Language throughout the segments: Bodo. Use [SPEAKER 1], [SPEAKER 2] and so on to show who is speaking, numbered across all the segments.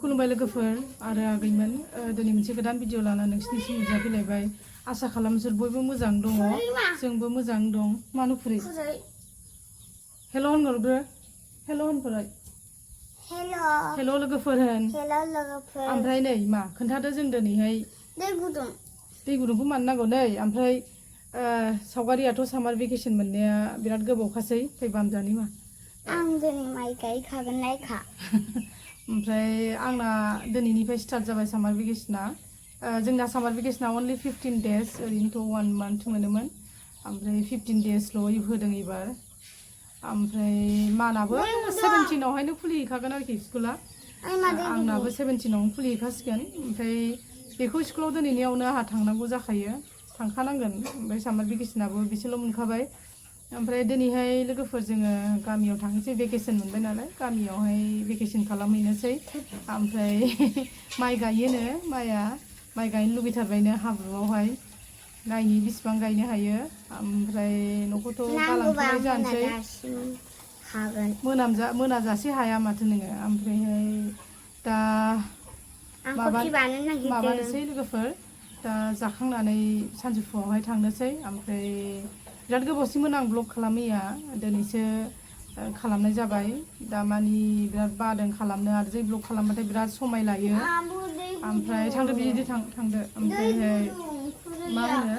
[SPEAKER 1] खुलुमबाय लोगोफोर आरो आगैमोन दिनै मोनसे गोदान भिडिअ लानानै नोंसिनिसिम नुजाफैलायबाय आसा खालामो सोर बयबो मोजां दङ जोंबो मोजां दं मानुफुरि हेल' होनहरग्रो हेल' होनफोराय हेल' लोगोफोर होन ओमफ्राय नै मा खोन्थादो जों दिनैहाय दै गुदुंखौ मानो नांगौ नै ओमफ्राय सावगारियाथ' सामार भेकेसन मोननाया बिराद गोबावखासै फैबामजानि मा
[SPEAKER 2] आं दिनै माइ गायखागोन नायखा
[SPEAKER 1] ओमफ्राय आंना दिनैनिफ्राय स्टार्ट जाबाय सामार भेकेसना जोंना सामार भेकेसना अनलि 15 days ओरैनोथ' 1 month मोनोमोन ओमफ्राय 15 daysल' होदों एबार ओमफ्राय मानाबो 17आवहायनो खुलिहैखागोन आरोखि स्कुला आंनाबो 17आवनो खुलिहैखासिगोन ओमफ्राय बेखौ स्कुलाव दोनहैनायावनो आंहा थांनांगौ जाखायो थांखानांगोन ओमफ्राय सामार भेकेसनाबो बिसोरल' मोनखाबाय ओमफ्राय दिनैहाय लोगोफोर जोङो गामियाव थांनोसै भेकेसन मोनबाय नालाय गामियावहाय भेकेसन खालामहैनोसै ओमफ्राय माइ गायोनो माइ गायनो लुबैथारबायनो हाब्रुआवहाय नायनि बिसिबां गायनो हायो ओमफ्राय न'खौथ' गालांथ'नाय जानोसै मोनाजासे हाया माथो नोङो ओमफ्रायहाय दा माबानोसै लोगोफोर दा जाखांनानै सानजौफुआवहाय थांनोसै ओमफ्राय बिराद गोबावसिममोन आं ब्लग खालामैया दिनैसो खालामनाय जाबाय दामानि बिराद बादों खालामनो आरो जै ब्लग खालामबाथाय बिराद समाय लायो ओमफ्राय थांदो बिदि थांदो ओमफ्रायहाय मा होनो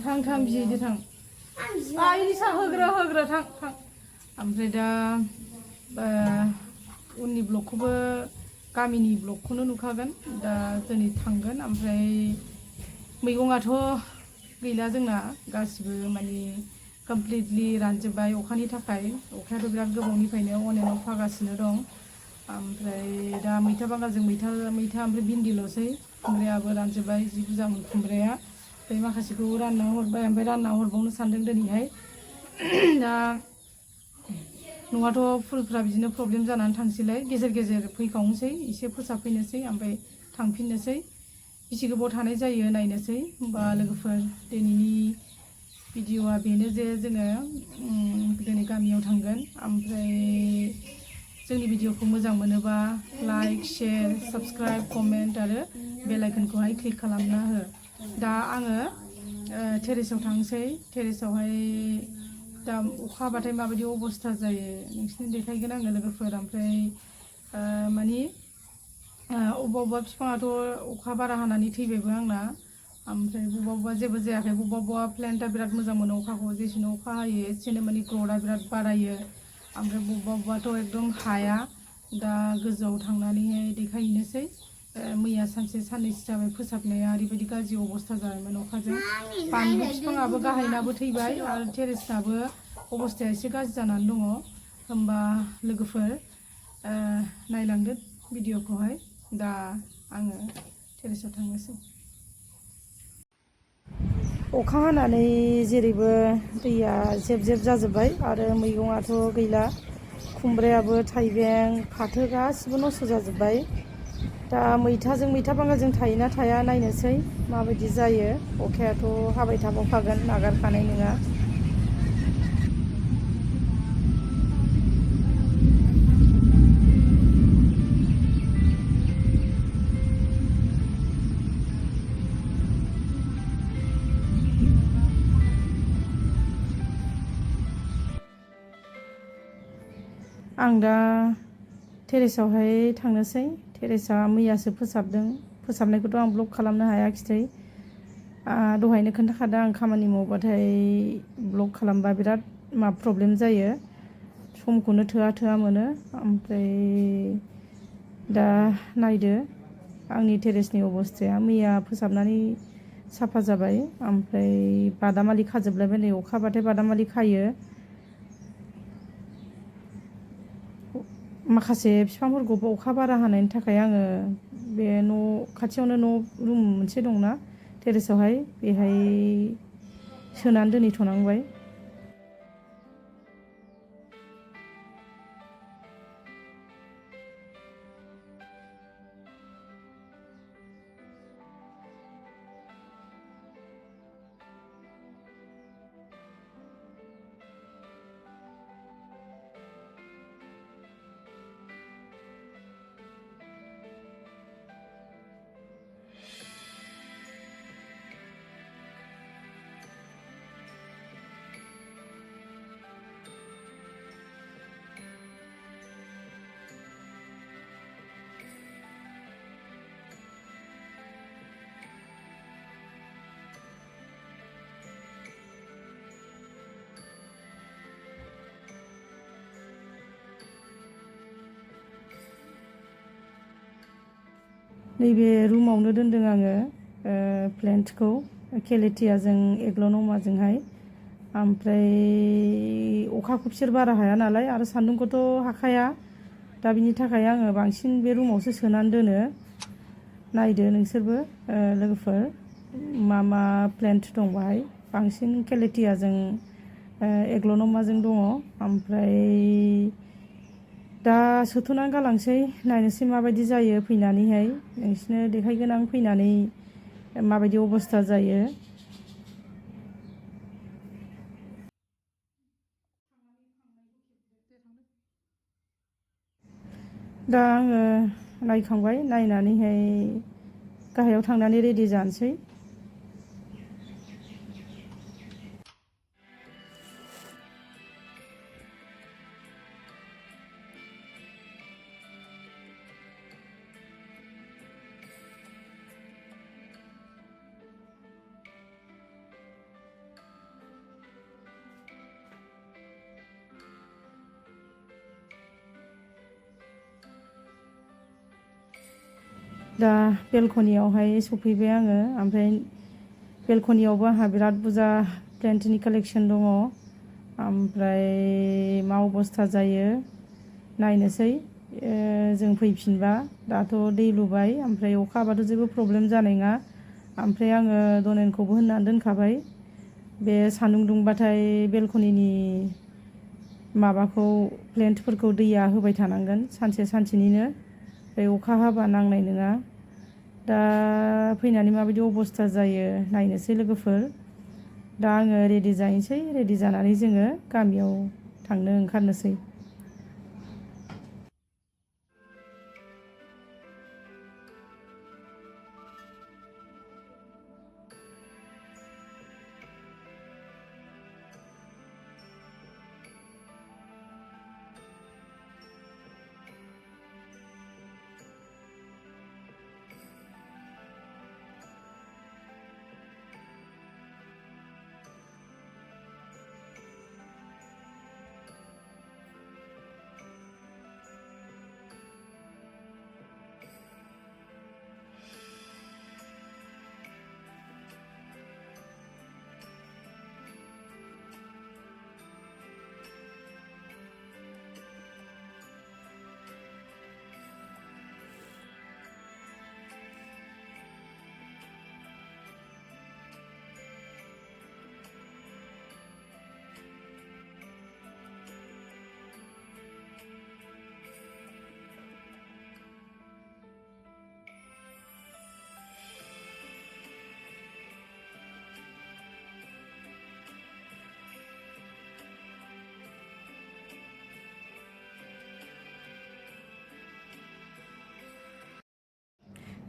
[SPEAKER 1] थां बिदि थां आइलिसा होग्रो थां ओमफ्राय दा उननि ब्लगखौबो गामिनि ब्लगखौनो नुखागोन दा दिनै थांगोन ओमफ्राय मैगङाथ' गैला जोंना गासिबो माने कमप्लिटलि रानजोब्बाय अखानि थाखाय अखायाथ' बिराद गोबावनिफ्रायनो अन एन्ड अफ हागासिनो दं ओमफ्राय दा मैथा बांगालजों मैथा ओमफ्राय भिन्दिल'सै खुमब्रायाबो रानजोब्बाय जि बुरजामोन खुमब्राया ओमफ्राय माखासेखौ रानना हरबाय ओमफ्राय रानना हरबावनो सानदों दिनैहाय दा न'आथ' फुलफ्रा बिदिनो प्रब्लेम जानानै थांसैलाय गेजेर गेजेर फैखावनोसै एसे फोसाबफैनोसै ओमफ्राय थांफिननोसै बेसे गोबाव थानाय जायो नायनोसै होमबा लोगोफोर दिनैनि भिडिअ'आ बेनो जे जोङो दिनै गामियाव थांगोन ओमफ्राय जोंनि भिडिअ'खौ मोजां मोनोबा लाइक शेयार साबस्क्राइब कमेन्ट आरो बेल आइकनखौहाय क्लिक खालामना हो दा आङो टेरेसआव थांसै टेरेसआवहाय दा अखा हाबाथाय माबायदि अबस्था जायो नोंसिनो देखायगोन आङो लोगोफोर ओमफ्राय मानि अबेबा बिफाङाथ' अखा बारा हानानै थैबायबो आंना ओमफ्राय बबेबा जेबो जायाखै बबेबा प्लेन्टआ बिराद मोजां मोनो अखाखौ जेसेनो अखा हायो एसेनो माने ग्र'थआ बिराद बारायो ओमफ्राय बबेबाथ' एकदम हाया दा गोजौआव थांनानैहाय देखायहैनोसै मैया सानसे साननैसो जाबाय फोसाबनाया ओरैबायदि गाज्रि अबस्था जाबायमोन अखाजों बानलु बिफाङाबो गाहायनाबो थैबाय आरो टेरेसनाबो अबस्थाया एसे गाज्रि जानानै दङ होमबा लोगोफोर नायलांदो भिडिअ'खौहाय दा आङो टेरेसआव थांनोसै अखा हानानै जेरैबो दैया जेब जेब जाजोब्बाय आरो मैगङाथ' गैला खुमब्रायाबो थाइबें फाथो गासिबो नस्थ' जाजोब्बाय दा मैथाजों मैथा बांगालजों थायोना थाया नायनोसै माबायदि जायो अखायाथ' हाबाय थाबावखागोन नागारखानाय नङा आं दा टेरेसआवहाय थांनोसै टेरेसआ मैयासो फोसाबनायखौथ' आं ब्लग खालामनो हायाखिसै दहायनो खोन्थाखादों आं खामानि मावबाथाय ब्लग खालामबा बिराद प्रब्लेम जायो समखौनो थोआ मोनो ओमफ्राय दा नायदो आंनि टेरेसनि अबस्थाया मैया फोसाबनानै साफा जाबाय ओमफ्राय बादामालि खाजोबलायबाय नै अखा हाबाथाय बादामालि खायो माखासे बिफांफोरखौ अखा बारा हानायनि थाखाय आङो बे न' खाथियावनो न' रुम मोनसे दंना टेरेसआवहाय बेहाय सोनानै दोनहैथ'नांबाय नैबे रुमावनो दोनदों आङो प्लेन्टखौ केलेटियाजों एग्ल'नमाजोंहाय ओमफ्राय अखाखौ बिसोर बारा हाया नालाय आरो सान्दुंखौथ' हाखाया दा बिनि थाखाय आङो बांसिन बे रुमावसो सोनानै दोनो नायदो नोंसोरबो लोगोफोर मा मा प्लेन्ट दं बाहाय बांसिन केलेटियाजों एग्ल'नमाजों दङ ओमफ्राय दा सोथ'नानै गालांसै नायनोसै माबायदि जायो फैनानैहाय नोंसिनो देखायगोन आं फैनानै माबायदि अबस्था जायो दा आङो नायखांबाय नायनानैहाय गाहायाव थांनानै रेडि जानोसै दा बेलकनियावहाय सफैबाय आङो ओमफ्राय बेलकनियावबो आंहा बिराद बुरजा प्लेन्टनि कालेक्सन दङ ओमफ्राय मा अबस्था जायो नायनोसै जों फैफिनबा दाथ' दै लुबाय ओमफ्राय अखा हाबाथ' जेबो प्रब्लेम जानाय नङा ओमफ्राय आङो दनेनखौबो होननानै दोनखाबाय बे सान्दुं दुंबाथाय बेलकनिनि माबाखौ प्लेन्टफोरखौ दैया होबाय थानांगोन सानसे सानसेनिनो ओमफ्राय अखा हाबा नांनाय नङा दा फैनानै माबायदि अबस्था जायो नायनोसै लोगोफोर दा आङो रेडि जाहैनोसै रेडि जानानै जोङो गामियाव थांनो ओंखारनोसै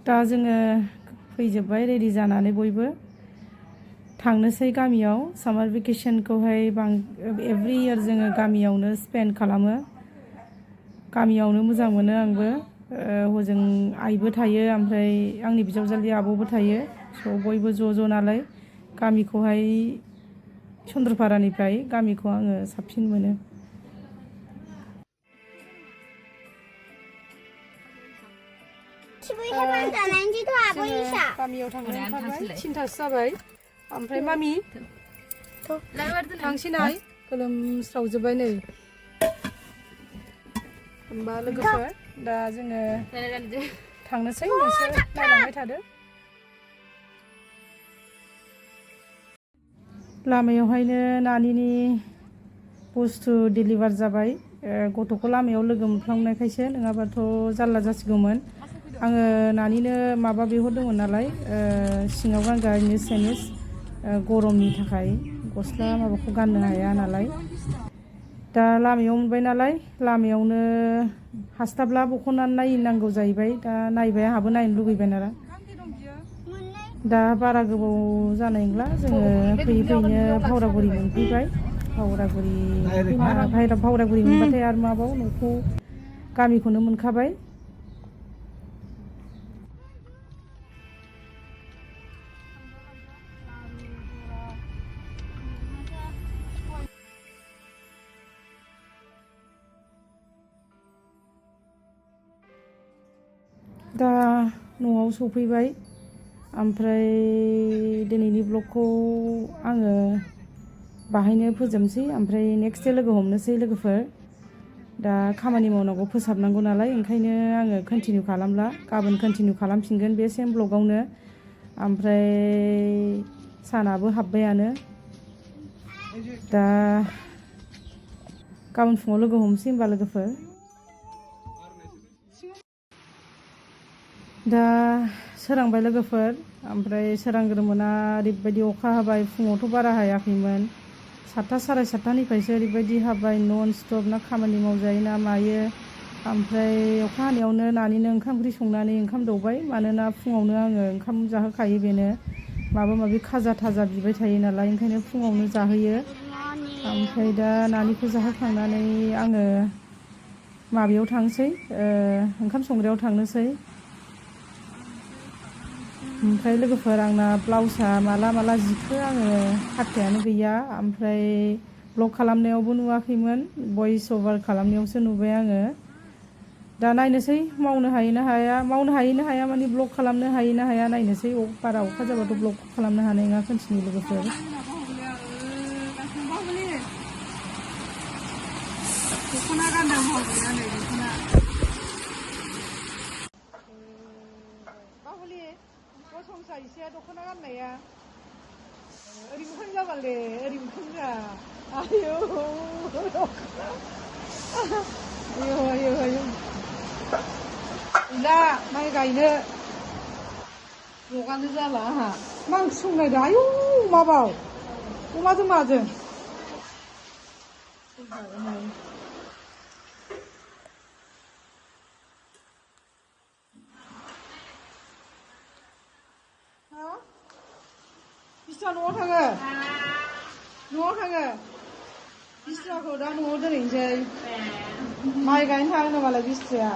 [SPEAKER 1] दा जोङो फैजोब्बाय रेडि जानानै बयबो थांनोसै गामियाव सामार भेकेसनखौहाय एभ्रि इयार जोङो गामियावनो स्पेन्ड खालामो गामियावनो मोजां मोनो आंबो हजों आइबो थायो ओमफ्राय आंनि बिजावजालि आब'बो थायो स' बयबो ज' नालाय गामिखौहाय चन्द्रपारानिफ्राय गामिखौ आङो साबसिन मोनो गामियाव थांनो ओंखारबाय 3थासो जाबाय ओमफ्राय मामि थांसैनाय गोलोमस्रावजोब्बाय नै होमबा लोगोफोर दा जोङो थांनोसै नोंसोर नायलांबाय थादो लामायावहायनो नानिनि बुस्थु डिलिभार जाबाय गथ'खौ लामायाव लोगो मोनफ्लांनायखायसो नङाबाथ' जारला जासिगौमोन आङो नानिनो माबा बिहरदोंमोन नालाय सिङाव गानग्रा सेमिस गरमनि थाखाय गस्ला माबाखौ गाननो हाया नालाय दा लामायाव मोनबाय नालाय लामायावनो हास्लाबला बख'नानै नायनांगौ जाहैबाय दा नायबाय आंहाबो नायनो लुगैबाय नालाय दा बारा गोबाव जानाय नंला जोङो फैयै फैयैनो फावरागुरि मोनफैबाय फावरागुरि मोनबाथाय आरो माबाव न'खौ गामिखौनो मोनखाबाय दा न'आव सफैबाय ओमफ्राय दिनैनि ब्लगखौ आङो बाहायनो फोजोबनोसै ओमफ्राय नेक्स्ट डे लोगो हमनोसै लोगोफोर दा खामानि मावनांगौ फोसाबनांगौ नालाय ओंखायनो आङो कन्टिनिउ खालामला गाबोन कन्टिनिउ खालामफिनगोन बे सेम ब्लगावनो ओमफ्राय सानाबो हाबबायानो दा गाबोन फुङाव लोगो हमसै होमबा लोगोफोर दा सोरांबाय लोगोफोर ओमफ्राय सोरांग्रोमोना ओरैबायदि अखा हाबाय फुङावथ' बारा हायाखैमोन 7था 7:30निफ्रायसो ओरैबायदि हाबाय नन स्टप ना खामानि मावजायो ना मायो ओमफ्राय अखा हानायावनो नानिनो ओंखाम ओंख्रि संनानै ओंखाम दौबाय मानोना फुङावनो आङो ओंखाम जाहोखायो बेनो माबा माबि खाजा थाजा बिबाय थायो नालाय ओंखायनो फुङावनो जाहोयो ओमफ्राय दा नानिखौ जाहोखांनानै आङो माबायाव थांसै ओंखाम संग्रायाव थांनोसै ओमफ्राय लोगोफोर आंना ब्लाउसआ माला जिखो आङो हाथायानो गैया ओमफ्राय ब्लग खालामनायावबो नुवाखैमोन भइस अभार खालामनायावसो नुबाय आङो दा नायनोसै मावनो हायो ना हाया माने ब्लग खालामनो हायो ना हाया नायनोसै बारा अखा जाबाथ' ब्लग खालामनो हानाय नङा कन्टिनिउ लोगोफोर दख'ना गानदों हौवाया नै दख'ना बाहुलि गसंसा इसेया दख'ना गाननाया ओरै मोखां जाबाले ओरै मोखां जा आयौ गैला माइ गायनो लगानो जाला आंहा मा ओंख्रि संनायदों आयौ अमाबाव अमाजों माजों बिस्रा न'आव थाङो बिस्राखौ दा न'आव दोनहैनोसै माइ गायनो थाङो मालाय बिस्राया